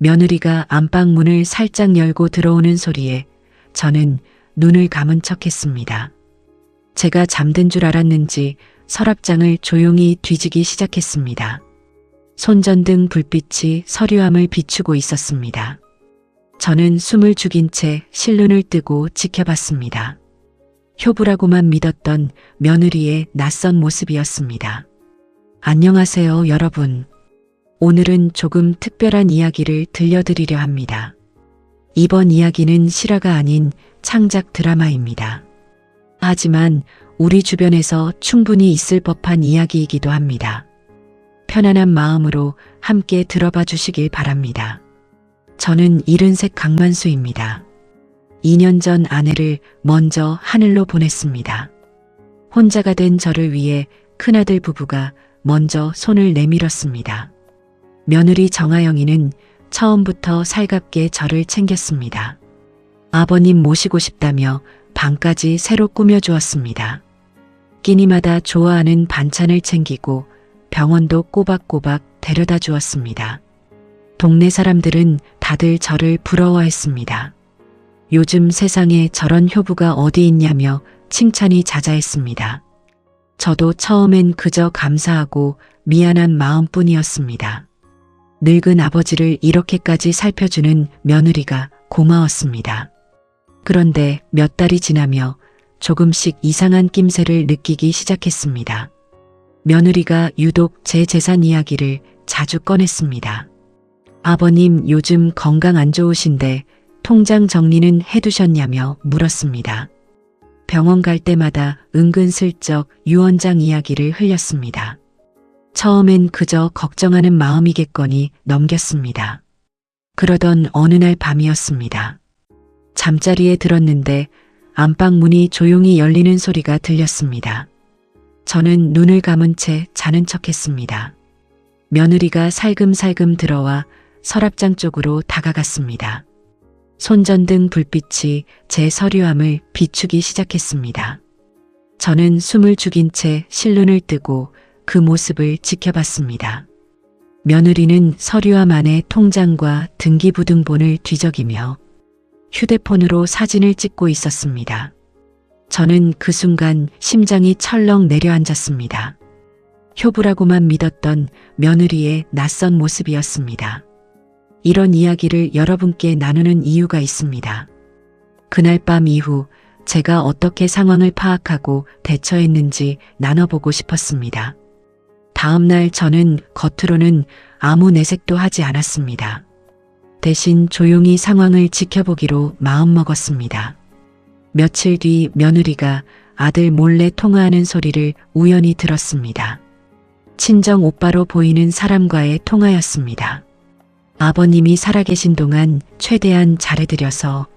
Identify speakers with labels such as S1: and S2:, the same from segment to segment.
S1: 며느리가 안방 문을 살짝 열고 들어오는 소리에 저는 눈을 감은 척했습니다. 제가 잠든 줄 알았는지 서랍장을 조용히 뒤지기 시작했습니다. 손전등 불빛이 서류함을 비추고 있었습니다. 저는 숨을 죽인 채 실눈을 뜨고 지켜봤습니다. 효부라고만 믿었던 며느리의 낯선 모습이었습니다. 안녕하세요, 여러분. 오늘은 조금 특별한 이야기를 들려드리려 합니다. 이번 이야기는 실화가 아닌 창작 드라마입니다. 하지만 우리 주변에서 충분히 있을 법한 이야기이기도 합니다. 편안한 마음으로 함께 들어봐 주시길 바랍니다. 저는 73 강만수입니다. 2년 전 아내를 먼저 하늘로 보냈습니다. 혼자가 된 저를 위해 큰아들 부부가 먼저 손을 내밀었습니다. 며느리 정아영이는 처음부터 살갑게 저를 챙겼습니다. 아버님 모시고 싶다며 방까지 새로 꾸며주었습니다. 끼니마다 좋아하는 반찬을 챙기고 병원도 꼬박꼬박 데려다 주었습니다. 동네 사람들은 다들 저를 부러워했습니다. 요즘 세상에 저런 효부가 어디 있냐며 칭찬이 자자했습니다. 저도 처음엔 그저 감사하고 미안한 마음뿐이었습니다. 늙은 아버지를 이렇게까지 살펴주는 며느리가 고마웠습니다. 그런데 몇 달이 지나며 조금씩 이상한 낌새를 느끼기 시작했습니다. 며느리가 유독 제 재산 이야기를 자주 꺼냈습니다. 아버님 요즘 건강 안 좋으신데 통장 정리는 해두셨냐며 물었습니다. 병원 갈 때마다 은근슬쩍 유언장 이야기를 흘렸습니다. 처음엔 그저 걱정하는 마음이겠거니 넘겼습니다. 그러던 어느 날 밤이었습니다. 잠자리에 들었는데 안방 문이 조용히 열리는 소리가 들렸습니다. 저는 눈을 감은 채 자는 척했습니다. 며느리가 살금살금 들어와 서랍장 쪽으로 다가갔습니다. 손전등 불빛이 제 서류함을 비추기 시작했습니다. 저는 숨을 죽인 채 실눈을 뜨고 그 모습을 지켜봤습니다. 며느리는 서류함 안에 통장과 등기부등본을 뒤적이며 휴대폰으로 사진을 찍고 있었습니다. 저는 그 순간 심장이 철렁 내려앉았습니다. 효부라고만 믿었던 며느리의 낯선 모습이었습니다. 이런 이야기를 여러분께 나누는 이유가 있습니다. 그날 밤 이후 제가 어떻게 상황을 파악하고 대처했는지 나눠보고 싶었습니다. 다음 날 저는 겉으로는 아무 내색도 하지 않았습니다. 대신 조용히 상황을 지켜보기로 마음먹었습니다. 며칠 뒤 며느리가 아들 몰래 통화하는 소리를 우연히 들었습니다. 친정 오빠로 보이는 사람과의 통화였습니다. 아버님이 살아계신 동안 최대한 잘해드려서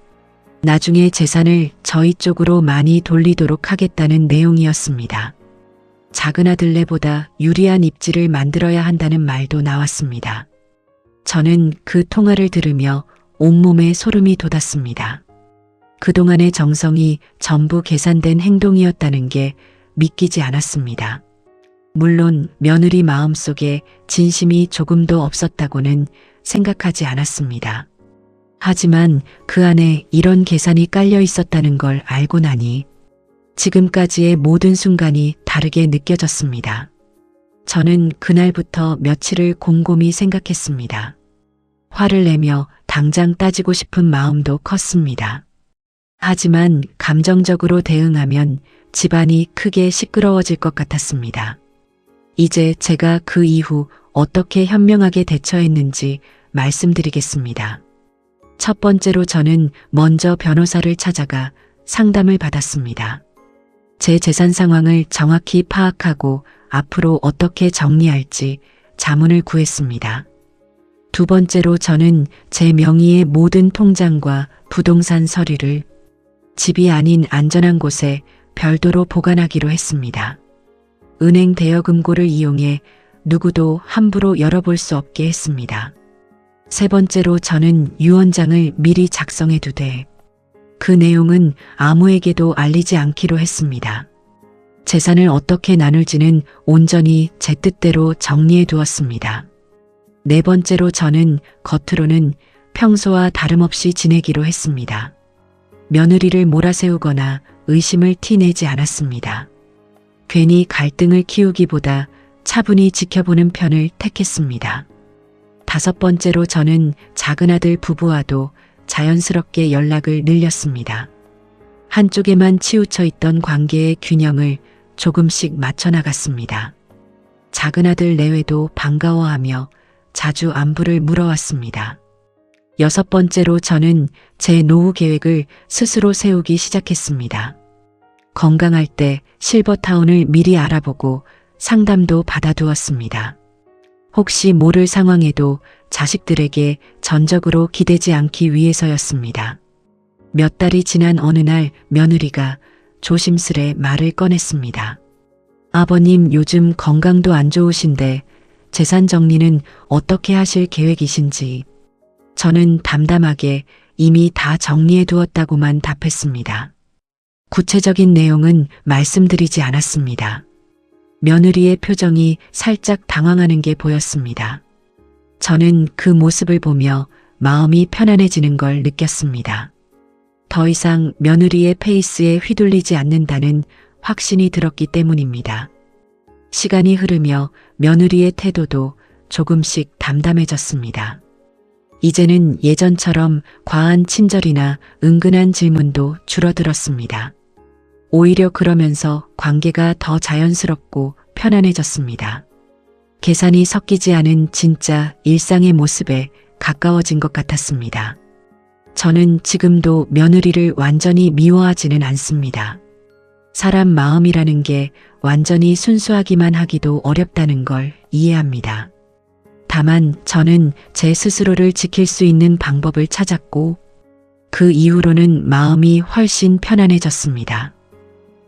S1: 나중에 재산을 저희 쪽으로 많이 돌리도록 하겠다는 내용이었습니다. 작은 아들네보다 유리한 입지를 만들어야 한다는 말도 나왔습니다. 저는 그 통화를 들으며 온몸에 소름이 돋았습니다. 그동안의 정성이 전부 계산된 행동이었다는 게 믿기지 않았습니다. 물론 며느리 마음속에 진심이 조금도 없었다고는 생각하지 않았습니다. 하지만 그 안에 이런 계산이 깔려 있었다는 걸 알고 나니 지금까지의 모든 순간이 다르게 느껴졌습니다. 저는 그날부터 며칠을 곰곰이 생각했습니다. 화를 내며 당장 따지고 싶은 마음도 컸습니다. 하지만 감정적으로 대응하면 집안이 크게 시끄러워질 것 같았습니다. 이제 제가 그 이후 어떻게 현명하게 대처했는지 말씀드리겠습니다. 첫 번째로 저는 먼저 변호사를 찾아가 상담을 받았습니다. 제 재산 상황을 정확히 파악하고 앞으로 어떻게 정리할지 자문을 구했습니다. 두 번째로 저는 제 명의의 모든 통장과 부동산 서류를 집이 아닌 안전한 곳에 별도로 보관하기로 했습니다. 은행 대여금고를 이용해 누구도 함부로 열어볼 수 없게 했습니다. 세 번째로 저는 유언장을 미리 작성해 두되 그 내용은 아무에게도 알리지 않기로 했습니다. 재산을 어떻게 나눌지는 온전히 제 뜻대로 정리해 두었습니다. 네 번째로 저는 겉으로는 평소와 다름없이 지내기로 했습니다. 며느리를 몰아세우거나 의심을 티내지 않았습니다. 괜히 갈등을 키우기보다 차분히 지켜보는 편을 택했습니다. 다섯 번째로 저는 작은 아들 부부와도 자연스럽게 연락을 늘렸습니다. 한쪽에만 치우쳐 있던 관계의 균형을 조금씩 맞춰나갔습니다. 작은 아들 내외도 반가워하며 자주 안부를 물어왔습니다. 여섯 번째로 저는 제 노후 계획을 스스로 세우기 시작했습니다. 건강할 때 실버타운을 미리 알아보고 상담도 받아두었습니다. 혹시 모를 상황에도 자식들에게 전적으로 기대지 않기 위해서였습니다. 몇 달이 지난 어느 날 며느리가 조심스레 말을 꺼냈습니다. 아버님 요즘 건강도 안 좋으신데 재산 정리는 어떻게 하실 계획이신지. 저는 담담하게 이미 다 정리해 두었다고만 답했습니다. 구체적인 내용은 말씀드리지 않았습니다. 며느리의 표정이 살짝 당황하는 게 보였습니다. 저는 그 모습을 보며 마음이 편안해지는 걸 느꼈습니다. 더 이상 며느리의 페이스에 휘둘리지 않는다는 확신이 들었기 때문입니다. 시간이 흐르며 며느리의 태도도 조금씩 담담해졌습니다. 이제는 예전처럼 과한 친절이나 은근한 질문도 줄어들었습니다. 오히려 그러면서 관계가 더 자연스럽고 편안해졌습니다. 계산이 섞이지 않은 진짜 일상의 모습에 가까워진 것 같았습니다. 저는 지금도 며느리를 완전히 미워하지는 않습니다. 사람 마음이라는 게 완전히 순수하기만 하기도 어렵다는 걸 이해합니다. 다만 저는 제 스스로를 지킬 수 있는 방법을 찾았고 그 이후로는 마음이 훨씬 편안해졌습니다.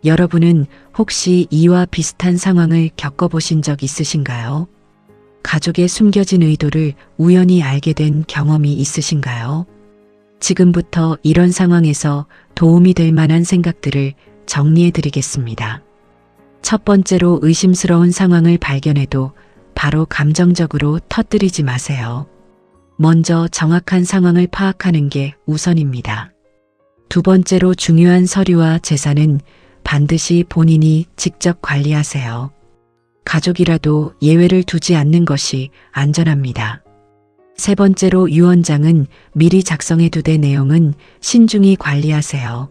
S1: 여러분은 혹시 이와 비슷한 상황을 겪어보신 적 있으신가요? 가족의 숨겨진 의도를 우연히 알게 된 경험이 있으신가요? 지금부터 이런 상황에서 도움이 될 만한 생각들을 정리해 드리겠습니다. 첫 번째로 의심스러운 상황을 발견해도 바로 감정적으로 터뜨리지 마세요. 먼저 정확한 상황을 파악하는 게 우선입니다. 두 번째로 중요한 서류와 재산은 반드시 본인이 직접 관리하세요. 가족이라도 예외를 두지 않는 것이 안전합니다. 세 번째로 유언장은 미리 작성해 두되 내용은 신중히 관리하세요.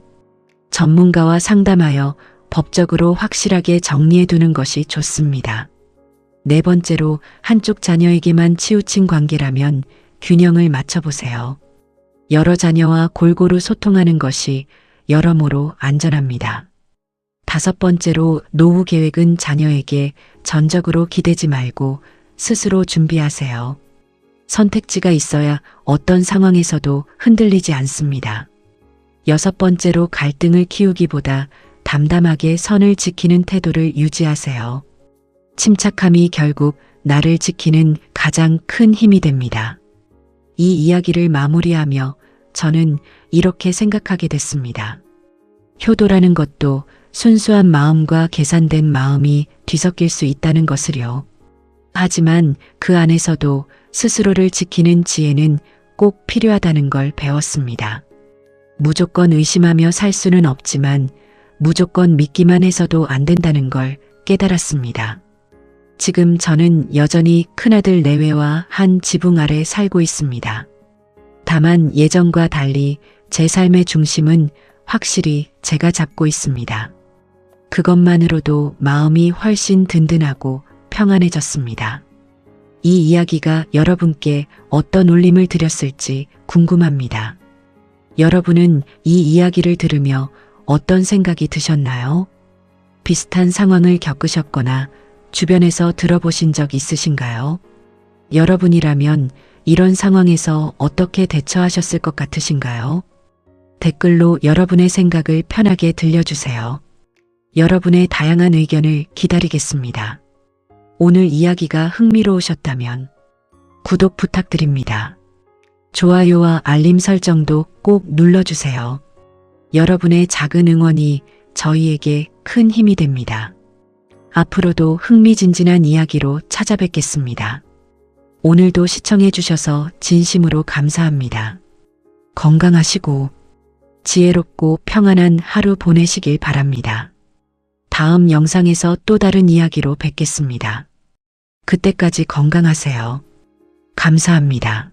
S1: 전문가와 상담하여 법적으로 확실하게 정리해 두는 것이 좋습니다. 네 번째로 한쪽 자녀에게만 치우친 관계라면 균형을 맞춰보세요. 여러 자녀와 골고루 소통하는 것이 여러모로 안전합니다. 다섯 번째로 노후 계획은 자녀에게 전적으로 기대지 말고 스스로 준비하세요. 선택지가 있어야 어떤 상황에서도 흔들리지 않습니다. 여섯 번째로 갈등을 키우기보다 담담하게 선을 지키는 태도를 유지하세요. 침착함이 결국 나를 지키는 가장 큰 힘이 됩니다. 이 이야기를 마무리하며 저는 이렇게 생각하게 됐습니다. 효도라는 것도 순수한 마음과 계산된 마음이 뒤섞일 수 있다는 것을요. 하지만 그 안에서도 스스로를 지키는 지혜는 꼭 필요하다는 걸 배웠습니다. 무조건 의심하며 살 수는 없지만 무조건 믿기만 해서도 안 된다는 걸 깨달았습니다. 지금 저는 여전히 큰아들 내외와 한 지붕 아래 살고 있습니다. 다만 예전과 달리 제 삶의 중심은 확실히 제가 잡고 있습니다. 그것만으로도 마음이 훨씬 든든하고 평안해졌습니다. 이 이야기가 여러분께 어떤 울림을 드렸을지 궁금합니다. 여러분은 이 이야기를 들으며 어떤 생각이 드셨나요? 비슷한 상황을 겪으셨거나 주변에서 들어보신 적 있으신가요? 여러분이라면 이런 상황에서 어떻게 대처하셨을 것 같으신가요? 댓글로 여러분의 생각을 편하게 들려주세요. 여러분의 다양한 의견을 기다리겠습니다. 오늘 이야기가 흥미로우셨다면 구독 부탁드립니다. 좋아요와 알림 설정도 꼭 눌러주세요. 여러분의 작은 응원이 저희에게 큰 힘이 됩니다. 앞으로도 흥미진진한 이야기로 찾아뵙겠습니다. 오늘도 시청해 주셔서 진심으로 감사합니다. 건강하시고 지혜롭고 평안한 하루 보내시길 바랍니다. 다음 영상에서 또 다른 이야기로 뵙겠습니다. 그때까지 건강하세요. 감사합니다.